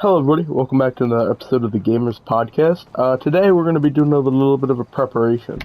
Hello, everybody. Welcome back to another episode of the Gamers Podcast. Today, we're going to be doing a little bit of a preparation.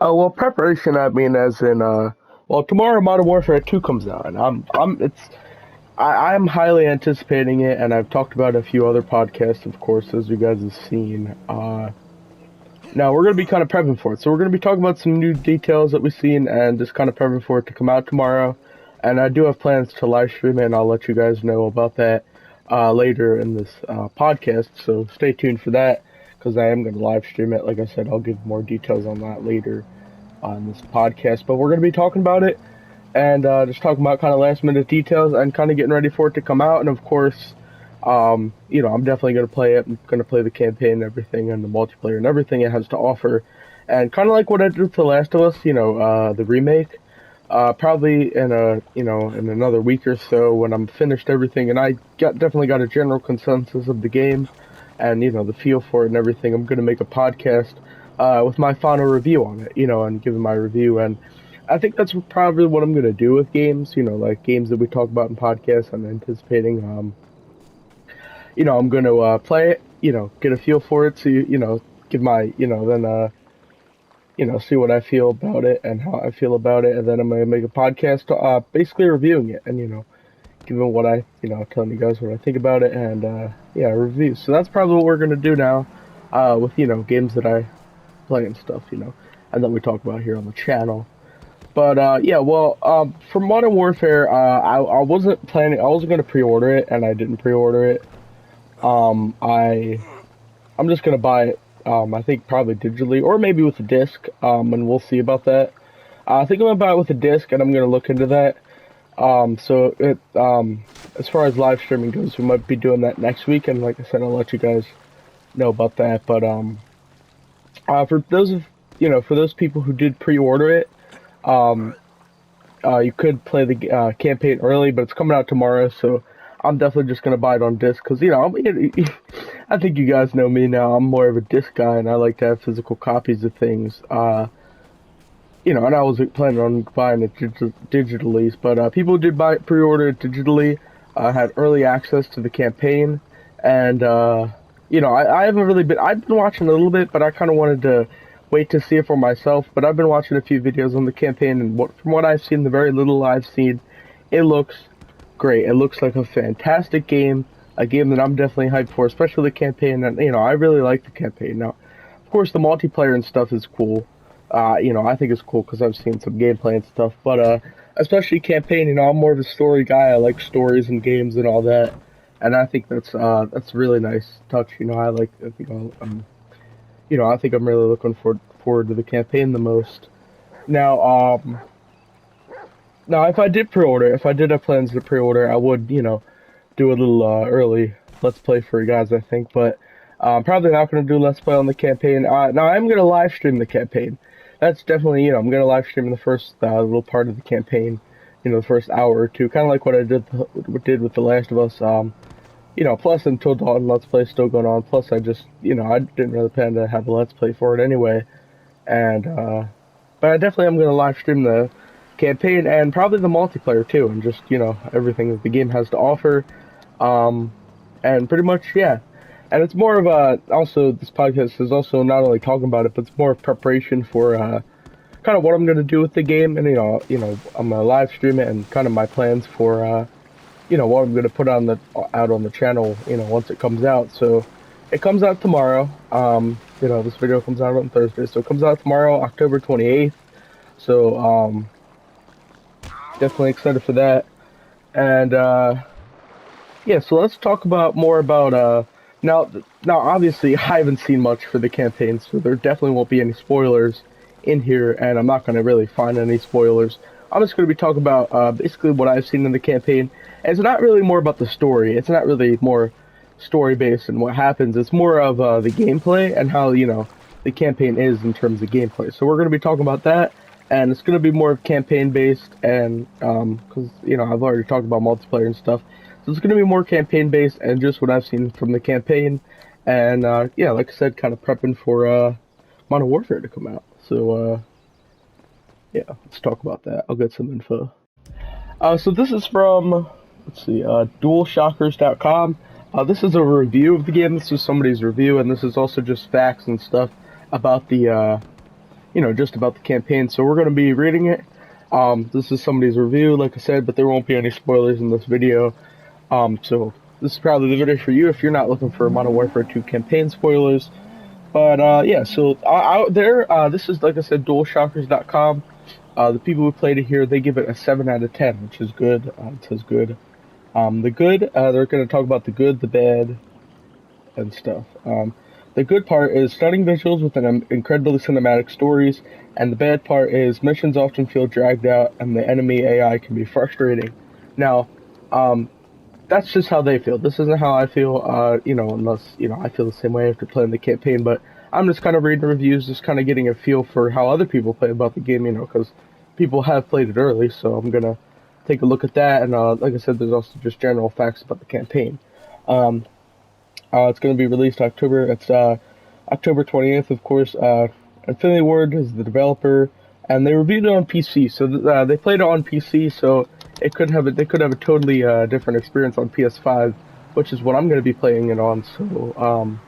Preparation, I mean, as in, tomorrow Modern Warfare 2 comes out, and I'm highly anticipating it, and I've talked about a few other podcasts, of course, as you guys have seen. Now, we're going to be kind of prepping for it, so we're going to be talking about some new details that we've seen, and just kind of prepping for it to come out tomorrow. And I do have plans to live stream it, and I'll let you guys know about that later in this podcast, so stay tuned for that, because I am going to live stream it. Like I said, I'll give more details on that later on this podcast, but we're going to be talking about it, and just talking about kind of last minute details, and kind of getting ready for it to come out, and of course, I'm definitely going to play it. I'm going to play the campaign and everything, and the multiplayer and everything it has to offer, and kind of like what I did with The Last of Us, the remake. Probably in in another week or so when I'm finished everything, and I definitely got a general consensus of the game, and the feel for it and everything. I'm gonna make a podcast with my final review on it, and giving my review, and I think that's probably what I'm gonna do with games, like games that we talk about in podcasts. I'm anticipating, I'm gonna play it, get a feel for it, so give my, then see what I feel about it and how I feel about it, and then I'm gonna make a podcast, basically reviewing it, and giving what I, telling you guys what I think about it, and review. So that's probably what we're gonna do now, with games that I play and stuff, and that we talk about here on the channel. But for Modern Warfare, I wasn't planning. I wasn't gonna pre-order it, and I didn't pre-order it. I'm just gonna buy it. I think probably digitally, or maybe with a disc, and we'll see about that. I think I'm gonna buy it with a disc, and I'm gonna look into that. As far as live streaming goes, we might be doing that next week, and like I said, I'll let you guys know about that. But for those people who did pre-order it, you could play the campaign early, but it's coming out tomorrow, so I'm definitely just gonna buy it on disc, because I think you guys know me now. I'm more of a disc guy, and I like to have physical copies of things. And I wasn't planning on buying it digitally, but people did pre-order it digitally. Had early access to the campaign, and I haven't really been. I've been watching a little bit, but I kind of wanted to wait to see it for myself. But I've been watching a few videos on the campaign, and from what I've seen, the very little I've seen, it looks great. It looks like a fantastic game. A game that I'm definitely hyped for, especially the campaign. And I really like the campaign. Now, of course, the multiplayer and stuff is cool. I think it's cool because I've seen some gameplay and stuff. But especially campaign, I'm more of a story guy. I like stories and games and all that. And I think that's a really nice touch. I think I'm really looking forward to the campaign the most. Now, if I did have plans to pre-order, I would, do a little early Let's Play for you guys, I think, but I'm probably not going to do Let's Play on the campaign. Now, I'm going to live stream the campaign. That's definitely, I'm going to live stream the first little part of the campaign, the first hour or two, kind of like what I did with The Last of Us. Plus Until Dawn Let's Play is still going on, plus I just, I didn't really plan to have a Let's Play for it anyway, and, but I definitely am going to live stream the campaign and probably the multiplayer too, and just, everything that the game has to offer. And pretty much, yeah. And it's more of also, this podcast is also not only talking about it, but it's more of preparation for, kind of what I'm going to do with the game, and, I'm going to live stream it, and kind of my plans for, what I'm going to put out on the channel, once it comes out. So, it comes out tomorrow. This video comes out on Thursday, so it comes out tomorrow, October 28th. So, definitely excited for that. And, yeah, so let's talk more about, now obviously I haven't seen much for the campaign, so there definitely won't be any spoilers in here, and I'm not going to really find any spoilers. I'm just going to be talking about, basically what I've seen in the campaign, and it's not really more about the story. It's not really more story-based and what happens. It's more of, the gameplay and how, the campaign is in terms of gameplay. So we're going to be talking about that, and it's going to be more of campaign-based, and, because, I've already talked about multiplayer and stuff. So it's going to be more campaign-based and just what I've seen from the campaign. And, yeah, like I said, kind of prepping for Modern Warfare to come out. So, yeah, let's talk about that. I'll get some info. So this is from, let's see, DualShockers.com. This is a review of the game. This is somebody's review, and this is also just facts and stuff about the, just about the campaign. So we're going to be reading it. This is somebody's review, like I said, but there won't be any spoilers in this video. So this is probably the video for you if you're not looking for Modern Warfare 2 campaign spoilers. But yeah, so out there, this is, like I said, DualShockers.com. The people who played it here, they give it a 7 out of 10, which is good. It says good. The good, they're going to talk about the good, the bad, and stuff. The good part is stunning visuals with an incredibly cinematic stories, and the bad part is missions often feel dragged out, and the enemy AI can be frustrating. Now, that's just how they feel. This isn't how I feel, unless, I feel the same way after playing the campaign, but I'm just kind of reading reviews, just kind of getting a feel for how other people play about the game, because people have played it early, so I'm going to take a look at that, and like I said, there's also just general facts about the campaign. It's going to be released October 20th, of course. Infinity Ward is the developer, and they reviewed it on PC, so they played it on PC, so they could have a totally different experience on PS5, which is what I'm going to be playing it on. So,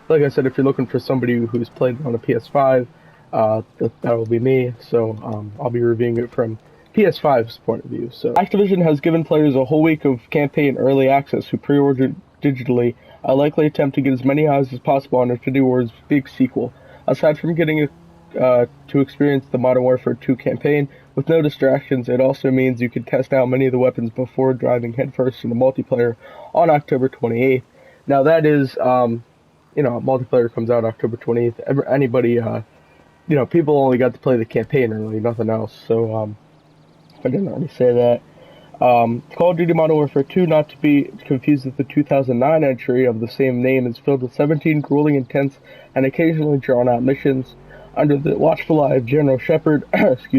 like I said, if you're looking for somebody who's played it on a PS5, that will be me. So I'll be reviewing it from PS5's point of view. So Activision has given players a whole week of campaign early access who pre-ordered digitally a likely attempt to get as many eyes as possible on Infinity Ward's big sequel. Aside from getting to experience the Modern Warfare 2 campaign with no distractions, it also means you can test out many of the weapons before diving headfirst into multiplayer on October 28th. Now that is, multiplayer comes out October 28th. Anybody, people only got to play the campaign early, nothing else. So, if I didn't already say that. Call of Duty Modern Warfare 2, not to be confused with the 2009 entry of the same name, is filled with 17 grueling, intense, and occasionally drawn-out missions. Under the watchful eye of General Shepard, Task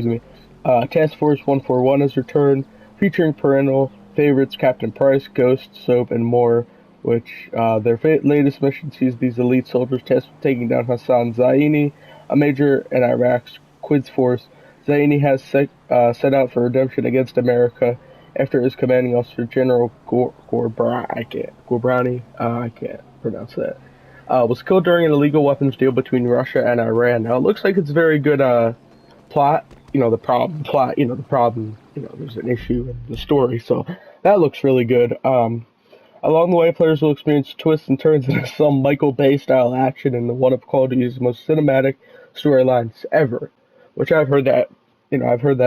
Force 141 has returned, featuring perennial favorites Captain Price, Ghost, Soap, and more, which their latest mission sees these elite soldiers tasked with taking down Hassan Zaini, a major in Iraq's Quds Force. Zaini has set out for redemption against America after his commanding officer, General Gorbrani, I can't pronounce that, was killed during an illegal weapons deal between Russia and Iran. Now, it looks like it's very good plot, the problem, there's an issue in the story, so that looks really good. Along the way, players will experience twists and turns into some Michael Bay-style action in one of Call of Duty's most cinematic storylines ever, which I've heard that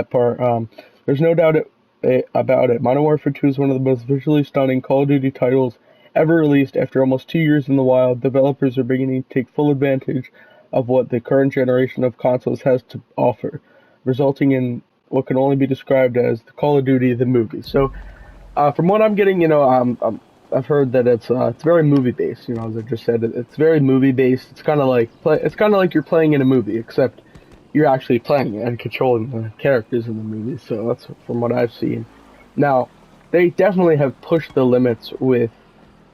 part. There's no doubt about it. Modern Warfare 2 is one of the most visually stunning Call of Duty titles ever released. After almost 2 years in the wild, developers are beginning to take full advantage of what the current generation of consoles has to offer, resulting in what can only be described as the Call of Duty the movie. So, from what I'm getting, I've heard that it's very movie based. As I just said, it's very movie based. It's kind of like you're playing in a movie, except you're actually playing and controlling the characters in the movie. So that's from what I've seen. Now, they definitely have pushed the limits with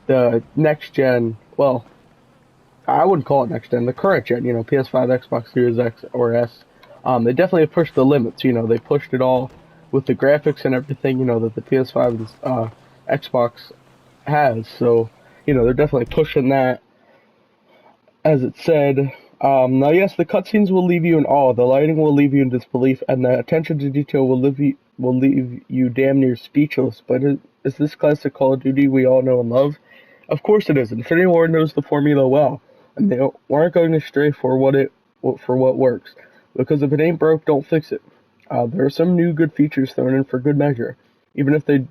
the next gen. Well, I wouldn't call it next gen. The current gen, PS5, Xbox Series X or S. They definitely have pushed the limits. They pushed it all with the graphics and everything. That the PS5 and Xbox has. So, they're definitely pushing that. As it said. Now, yes, the cutscenes will leave you in awe, the lighting will leave you in disbelief, and the attention to detail will leave you damn near speechless. But is this classic Call of Duty we all know and love? Of course it is. Infinity Ward knows the formula well, and they aren't going to stray for what works. Because if it ain't broke, don't fix it. There are some new good features thrown in for good measure, even if they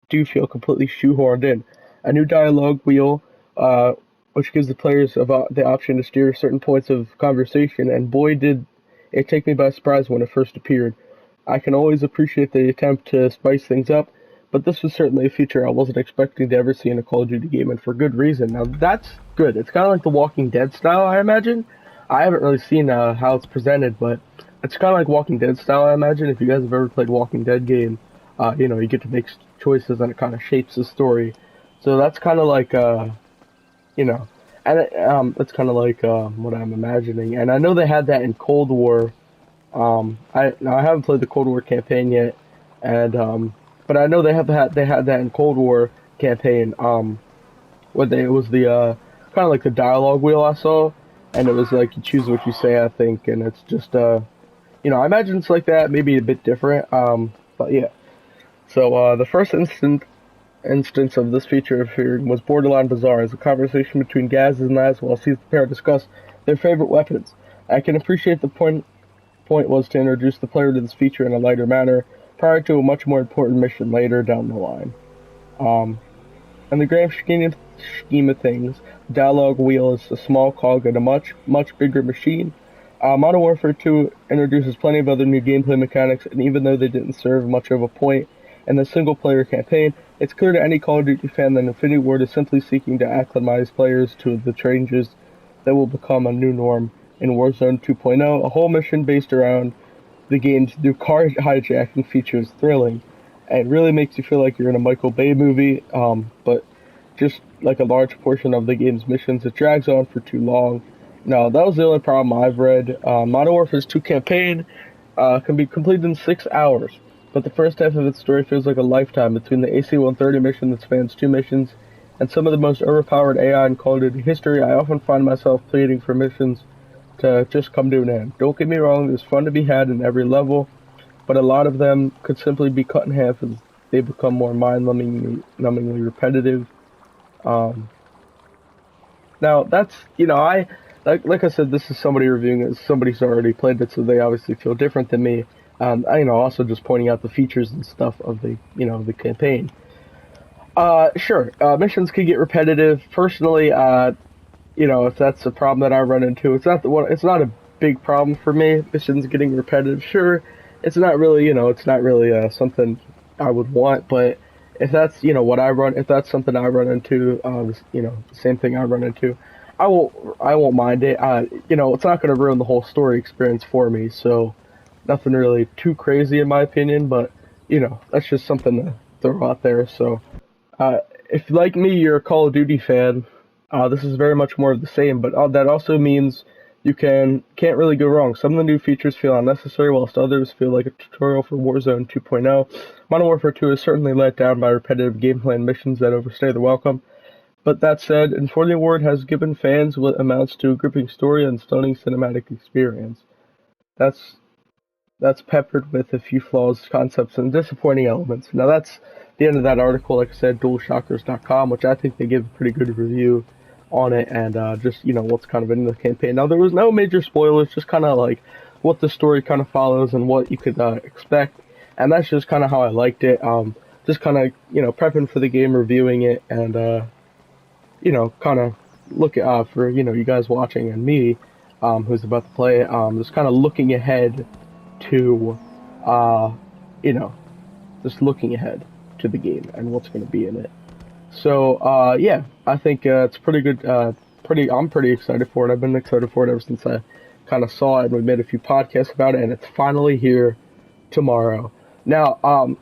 do feel completely shoehorned in. A new dialogue wheel, which gives the players the option to steer certain points of conversation, and boy did it take me by surprise when it first appeared. I can always appreciate the attempt to spice things up, but this was certainly a feature I wasn't expecting to ever see in a Call of Duty game, and for good reason. Now, that's good. It's kind of like the Walking Dead style, I imagine. I haven't really seen how it's presented, but it's kind of like Walking Dead style, I imagine. If you guys have ever played Walking Dead game, you get to make choices, and it kind of shapes the story. So that's kind of like, and that's kind of like what I'm imagining. And I know they had that in Cold War. I haven't played the Cold War campaign yet, and but I know they had that in Cold War campaign. where it was the kind of like the dialogue wheel I saw, and it was like you choose what you say, I think, and it's just I imagine it's like that, maybe a bit different. But yeah. So the first instance of this feature appearing was borderline bizarre as a conversation between Gaz and Laz while sees the pair discuss their favorite weapons. I can appreciate the point was to introduce the player to this feature in a lighter manner prior to a much more important mission later down the line. Um, in the grand scheme of things, Dialogue Wheel is a small cog in a much bigger machine. Modern Warfare 2 introduces plenty of other new gameplay mechanics, and even though they didn't serve much of a point in the single-player campaign, it's clear to any Call of Duty fan that Infinity Ward is simply seeking to acclimatize players to the changes that will become a new norm in Warzone 2.0. A whole mission based around the game's new car hijacking feature is thrilling. It really makes you feel like you're in a Michael Bay movie, but just like a large portion of the game's missions, it drags on for too long. No, that was the only problem I've read. Modern Warfare's 2 campaign can be completed in 6 hours, but the first half of its story feels like a lifetime between the AC-130 mission that spans 2 missions and some of the most overpowered AI in Call of Duty history. I often find myself pleading for missions to just come to an end. Don't get me wrong, there's fun to be had in every level, but a lot of them could simply be cut in half as they become more mind-numbingly repetitive. Um, Now, that's, like I said, this is somebody reviewing it. Somebody's already played it, so they obviously feel different than me. Also just pointing out the features and stuff of the campaign. Sure, missions can get repetitive. Personally, if that's a problem that I run into, it's not a big problem for me. Missions getting repetitive, sure. It's not really something I would want, but if that's, if that's something I run into, the same thing I run into, I won't mind it. It's not going to ruin the whole story experience for me, so nothing really too crazy in my opinion, but, that's just something to throw out there. So, if like me, you're a Call of Duty fan, this is very much more of the same, but that also means you can't really go wrong. Some of the new features feel unnecessary, whilst others feel like a tutorial for Warzone 2.0. Modern Warfare 2 is certainly let down by repetitive gameplay and missions that overstay their welcome. But that said, Infinity Ward has given fans what amounts to a gripping story and stunning cinematic experience. That's peppered with a few flaws, concepts, and disappointing elements. Now that's the end of that article. Like I said, DualShockers.com, which I think they give a pretty good review on it, and just what's kind of in the campaign. Now there was no major spoilers, just kind of like what the story kind of follows and what you could expect, and that's just kind of how I liked it. Just kind of prepping for the game, reviewing it, and kind of look for you guys watching and me, who's about to play it. Just kind of looking ahead to, just looking ahead to the game and what's going to be in it. So, yeah, I think it's pretty good. I'm pretty excited for it. I've been excited for it ever since I kind of saw it, and we made a few podcasts about it, and it's finally here tomorrow. Now, I'm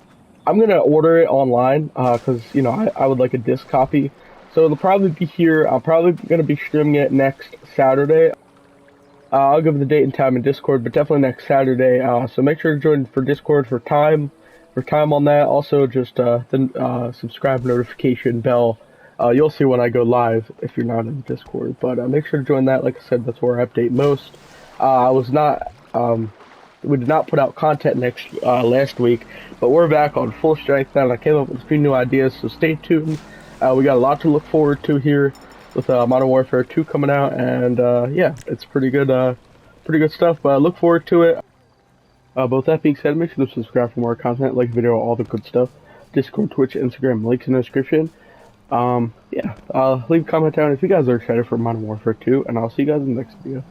going to order it online because, I would like a disc copy. So it'll probably be here. I'm probably going to be streaming it next Saturday. I'll give the date and time in Discord, but definitely next Saturday. So make sure to join for Discord for time on that. Also, just the subscribe notification bell. You'll see when I go live if you're not in Discord. But make sure to join that. Like I said, that's where I update most. We did not put out content last week, but we're back on full strength now. And I came up with a few new ideas, so stay tuned. We got a lot to look forward to here with Modern Warfare 2 coming out, and yeah, it's pretty good stuff. But I look forward to it. Both that being said, make sure to subscribe for more content, like the video, all the good stuff. Discord, Twitch, Instagram, links in the description. Yeah, leave a comment down if you guys are excited for Modern Warfare 2, and I'll see you guys in the next video.